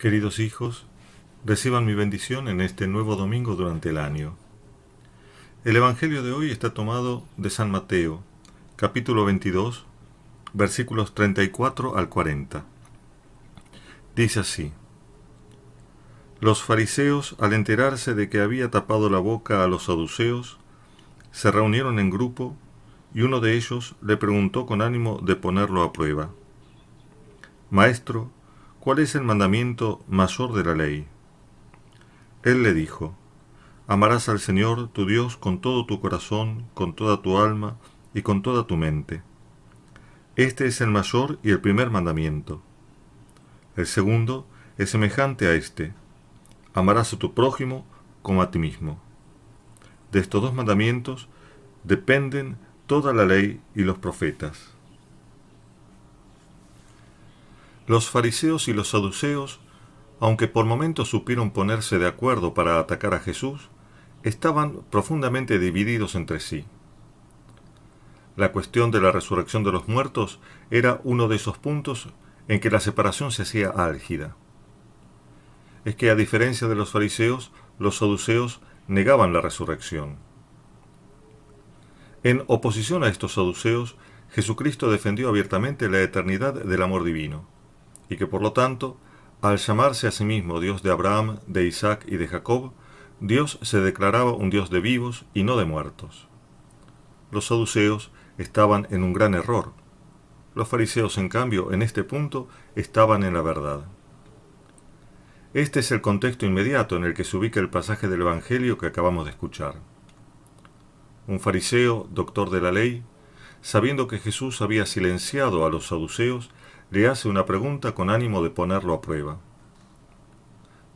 Queridos hijos, reciban mi bendición en este nuevo domingo durante el año. El Evangelio de hoy está tomado de San Mateo, capítulo 22, versículos 34 al 40. Dice así: Los fariseos, al enterarse de que había tapado la boca a los saduceos, se reunieron en grupo y uno de ellos le preguntó con ánimo de ponerlo a prueba: Maestro, ¿cuál es el mandamiento mayor de la ley? Él le dijo: Amarás al Señor tu Dios con todo tu corazón, con toda tu alma y con toda tu mente. Este es el mayor y el primer mandamiento. El segundo es semejante a este: amarás a tu prójimo como a ti mismo. De estos dos mandamientos dependen toda la ley y los profetas. Los fariseos y los saduceos, aunque por momentos supieron ponerse de acuerdo para atacar a Jesús, estaban profundamente divididos entre sí. La cuestión de la resurrección de los muertos era uno de esos puntos en que la separación se hacía álgida. Es que, a diferencia de los fariseos, los saduceos negaban la resurrección. En oposición a estos saduceos, Jesucristo defendió abiertamente la eternidad del amor divino, y que por lo tanto, al llamarse a sí mismo Dios de Abraham, de Isaac y de Jacob, Dios se declaraba un Dios de vivos y no de muertos. Los saduceos estaban en un gran error. Los fariseos, en cambio, en este punto, estaban en la verdad. Este es el contexto inmediato en el que se ubica el pasaje del Evangelio que acabamos de escuchar. Un fariseo, doctor de la ley, sabiendo que Jesús había silenciado a los saduceos, le hace una pregunta con ánimo de ponerlo a prueba.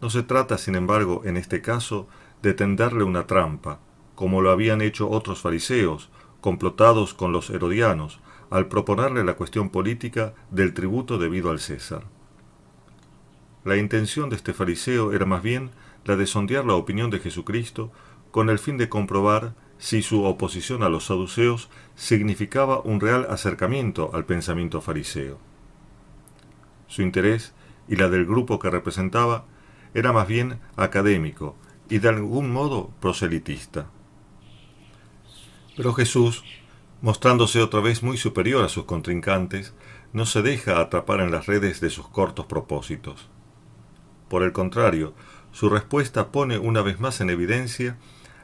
No se trata, sin embargo, en este caso, de tenderle una trampa, como lo habían hecho otros fariseos, complotados con los herodianos, al proponerle la cuestión política del tributo debido al César. La intención de este fariseo era más bien la de sondear la opinión de Jesucristo con el fin de comprobar si su oposición a los saduceos significaba un real acercamiento al pensamiento fariseo. Su interés, y la del grupo que representaba, era más bien académico y de algún modo proselitista. Pero Jesús, mostrándose otra vez muy superior a sus contrincantes, no se deja atrapar en las redes de sus cortos propósitos. Por el contrario, su respuesta pone una vez más en evidencia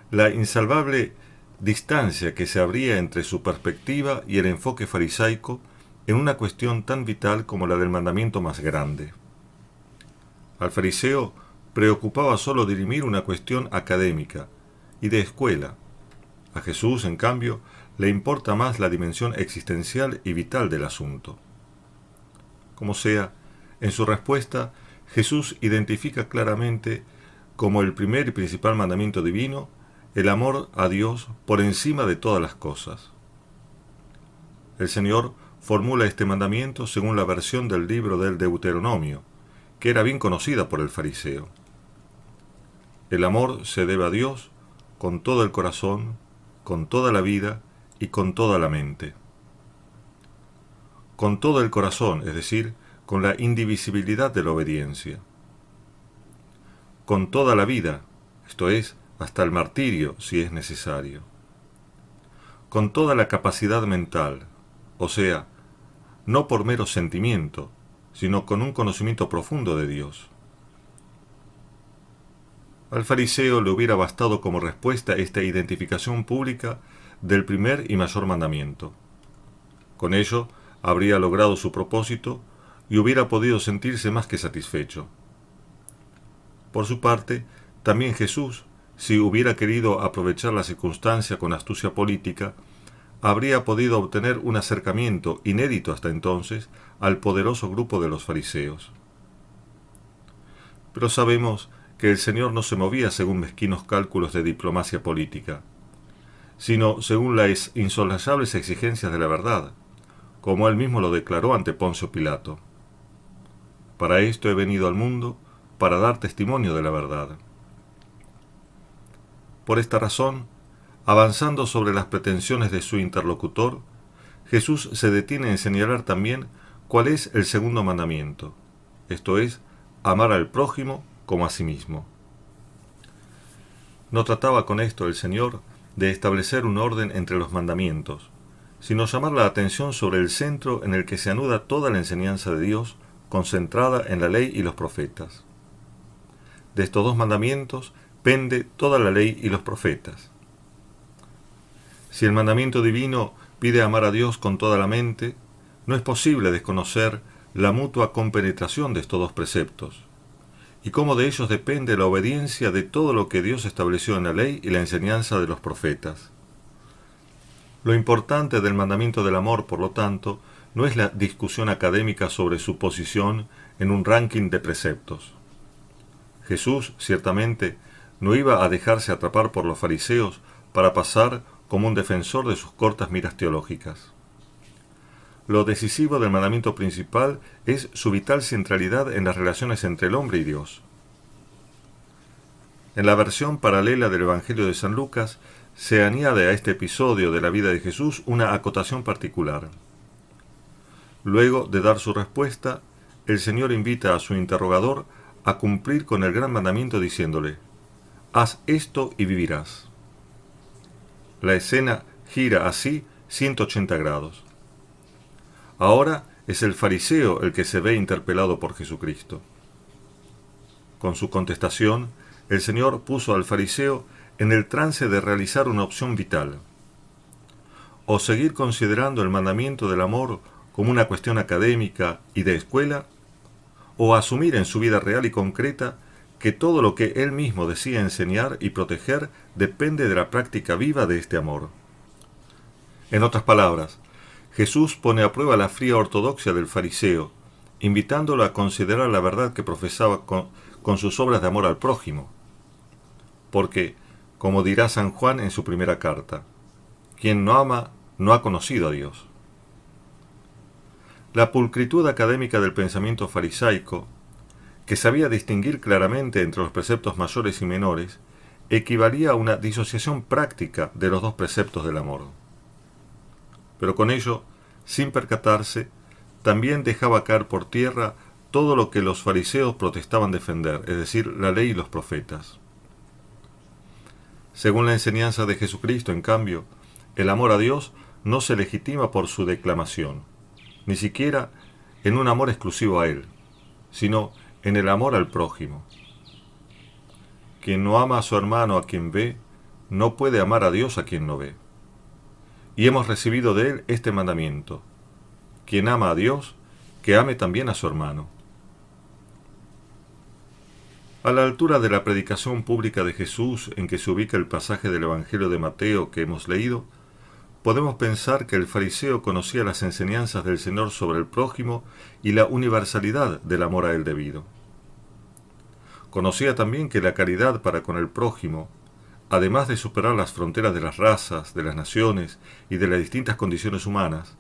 la insalvable distancia que se abría entre su perspectiva y el enfoque farisaico en una cuestión tan vital como la del mandamiento más grande. Al fariseo preocupaba solo dirimir una cuestión académica y de escuela. A Jesús, en cambio, le importa más la dimensión existencial y vital del asunto. Como sea, en su respuesta, Jesús identifica claramente como el primer y principal mandamiento divino el amor a Dios por encima de todas las cosas. El Señor formula este mandamiento según la versión del libro del Deuteronomio, que era bien conocida por el fariseo. El amor se debe a Dios con todo el corazón, con toda la vida y con toda la mente. Con todo el corazón, es decir, con la indivisibilidad de la obediencia. Con toda la vida, esto es, hasta el martirio si es necesario. Con toda la capacidad mental, o sea, no por mero sentimiento, sino con un conocimiento profundo de Dios. Al fariseo le hubiera bastado como respuesta esta identificación pública del primer y mayor mandamiento. Con ello habría logrado su propósito y hubiera podido sentirse más que satisfecho. Por su parte, también Jesús, si hubiera querido aprovechar la circunstancia con astucia política, habría podido obtener un acercamiento inédito hasta entonces al poderoso grupo de los fariseos. Pero sabemos que el Señor no se movía según mezquinos cálculos de diplomacia política, sino según las insoslanzables exigencias de la verdad, como él mismo lo declaró ante Poncio Pilato. Para esto he venido al mundo, para dar testimonio de la verdad. Por esta razón, avanzando sobre las pretensiones de su interlocutor, Jesús se detiene en señalar también cuál es el segundo mandamiento, esto es, amar al prójimo como a sí mismo. No trataba con esto el Señor de establecer un orden entre los mandamientos, sino llamar la atención sobre el centro en el que se anuda toda la enseñanza de Dios, concentrada en la ley y los profetas. De estos dos mandamientos pende toda la ley y los profetas. Si el mandamiento divino pide amar a Dios con toda la mente, no es posible desconocer la mutua compenetración de estos dos preceptos, y cómo de ellos depende la obediencia de todo lo que Dios estableció en la ley y la enseñanza de los profetas. Lo importante del mandamiento del amor, por lo tanto, no es la discusión académica sobre su posición en un ranking de preceptos. Jesús, ciertamente, no iba a dejarse atrapar por los fariseos para pasar como un defensor de sus cortas miras teológicas. Lo decisivo del mandamiento principal es su vital centralidad en las relaciones entre el hombre y Dios. En la versión paralela del Evangelio de San Lucas, se añade a este episodio de la vida de Jesús una acotación particular. Luego de dar su respuesta, el Señor invita a su interrogador a cumplir con el gran mandamiento diciéndole: «Haz esto y vivirás». La escena gira así 180 grados. Ahora es el fariseo el que se ve interpelado por Jesucristo. Con su contestación, el Señor puso al fariseo en el trance de realizar una opción vital: o seguir considerando el mandamiento del amor como una cuestión académica y de escuela, o asumir en su vida real y concreta que todo lo que él mismo decía enseñar y proteger depende de la práctica viva de este amor. En otras palabras, Jesús pone a prueba la fría ortodoxia del fariseo, invitándolo a considerar la verdad que profesaba con sus obras de amor al prójimo. Porque, como dirá San Juan en su primera carta, quien no ama no ha conocido a Dios. La pulcritud académica del pensamiento farisaico, que sabía distinguir claramente entre los preceptos mayores y menores, equivalía a una disociación práctica de los dos preceptos del amor. Pero con ello, sin percatarse, también dejaba caer por tierra todo lo que los fariseos protestaban defender, es decir, la ley y los profetas. Según la enseñanza de Jesucristo, en cambio, el amor a Dios no se legitima por su declamación, ni siquiera en un amor exclusivo a Él, sino en el amor al prójimo. Quien no ama a su hermano a quien ve, no puede amar a Dios a quien no ve. Y hemos recibido de Él este mandamiento: quien ama a Dios, que ame también a su hermano. A la altura de la predicación pública de Jesús en que se ubica el pasaje del Evangelio de Mateo que hemos leído, podemos pensar que el fariseo conocía las enseñanzas del Señor sobre el prójimo y la universalidad del amor a él debido. Conocía también que la caridad para con el prójimo, además de superar las fronteras de las razas, de las naciones y de las distintas condiciones humanas,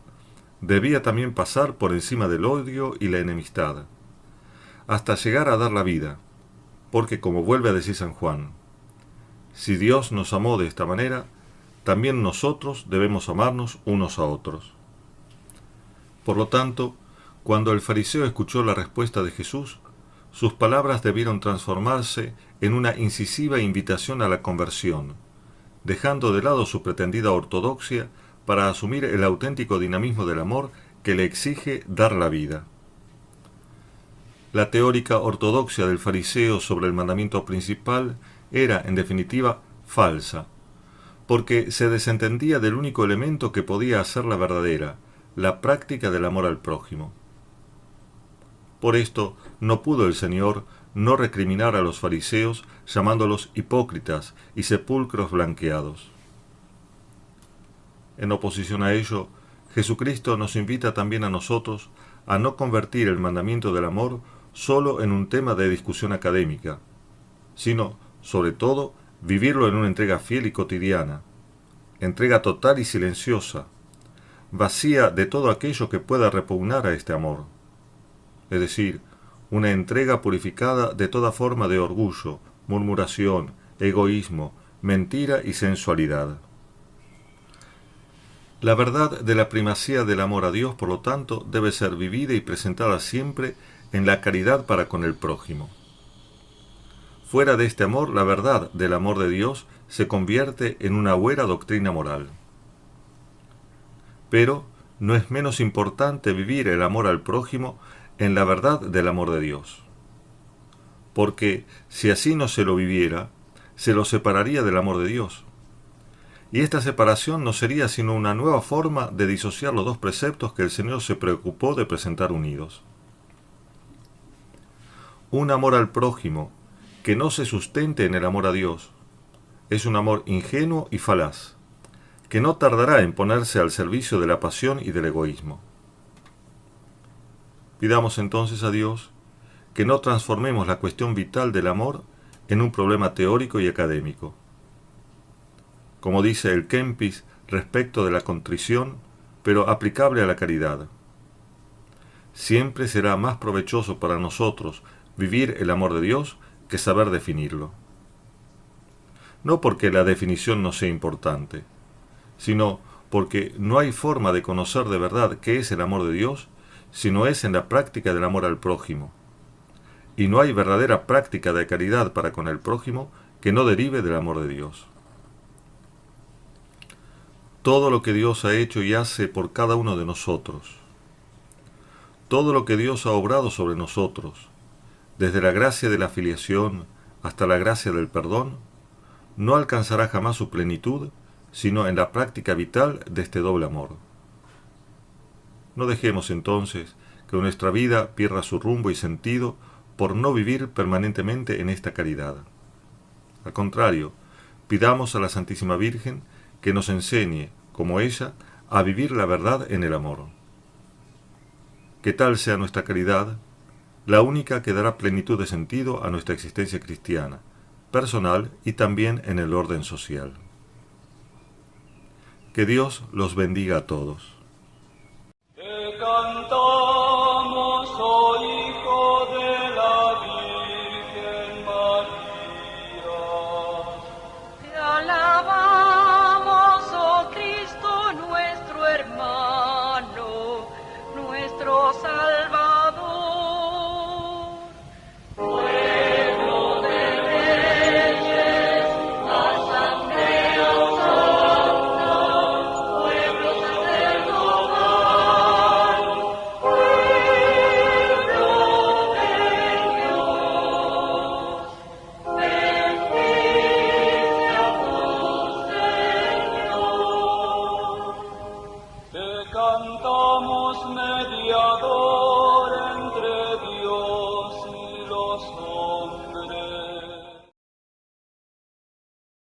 debía también pasar por encima del odio y la enemistad, hasta llegar a dar la vida, porque, como vuelve a decir San Juan, si Dios nos amó de esta manera, también nosotros debemos amarnos unos a otros. Por lo tanto, cuando el fariseo escuchó la respuesta de Jesús, sus palabras debieron transformarse en una incisiva invitación a la conversión, dejando de lado su pretendida ortodoxia para asumir el auténtico dinamismo del amor que le exige dar la vida. La teórica ortodoxia del fariseo sobre el mandamiento principal era, en definitiva, falsa, porque se desentendía del único elemento que podía hacerla verdadera, la práctica del amor al prójimo. Por esto no pudo el Señor no recriminar a los fariseos llamándolos hipócritas y sepulcros blanqueados. En oposición a ello, Jesucristo nos invita también a nosotros a no convertir el mandamiento del amor solo en un tema de discusión académica, sino, sobre todo, vivirlo en una entrega fiel y cotidiana, entrega total y silenciosa, vacía de todo aquello que pueda repugnar a este amor, es decir, una entrega purificada de toda forma de orgullo, murmuración, egoísmo, mentira y sensualidad. La verdad de la primacía del amor a Dios, por lo tanto, debe ser vivida y presentada siempre en la caridad para con el prójimo. Fuera de este amor, la verdad del amor de Dios se convierte en una huera doctrina moral. Pero no es menos importante vivir el amor al prójimo en la verdad del amor de Dios. Porque si así no se lo viviera, se lo separaría del amor de Dios. Y esta separación no sería sino una nueva forma de disociar los dos preceptos que el Señor se preocupó de presentar unidos. Un amor al prójimo que no se sustente en el amor a Dios es un amor ingenuo y falaz, que no tardará en ponerse al servicio de la pasión y del egoísmo. Pidamos entonces a Dios que no transformemos la cuestión vital del amor en un problema teórico y académico. Como dice el Kempis respecto de la contrición, pero aplicable a la caridad. Siempre será más provechoso para nosotros vivir el amor de Dios que saber definirlo. No porque la definición no sea importante, sino porque no hay forma de conocer de verdad qué es el amor de Dios si no es en la práctica del amor al prójimo. Y no hay verdadera práctica de caridad para con el prójimo que no derive del amor de Dios. Todo lo que Dios ha hecho y hace por cada uno de nosotros, todo lo que Dios ha obrado sobre nosotros, desde la gracia de la filiación hasta la gracia del perdón, no alcanzará jamás su plenitud, sino en la práctica vital de este doble amor. No dejemos entonces que nuestra vida pierda su rumbo y sentido por no vivir permanentemente en esta caridad. Al contrario, pidamos a la Santísima Virgen que nos enseñe, como ella, a vivir la verdad en el amor. Que tal sea nuestra caridad, la única que dará plenitud de sentido a nuestra existencia cristiana, personal y también en el orden social. Que Dios los bendiga a todos.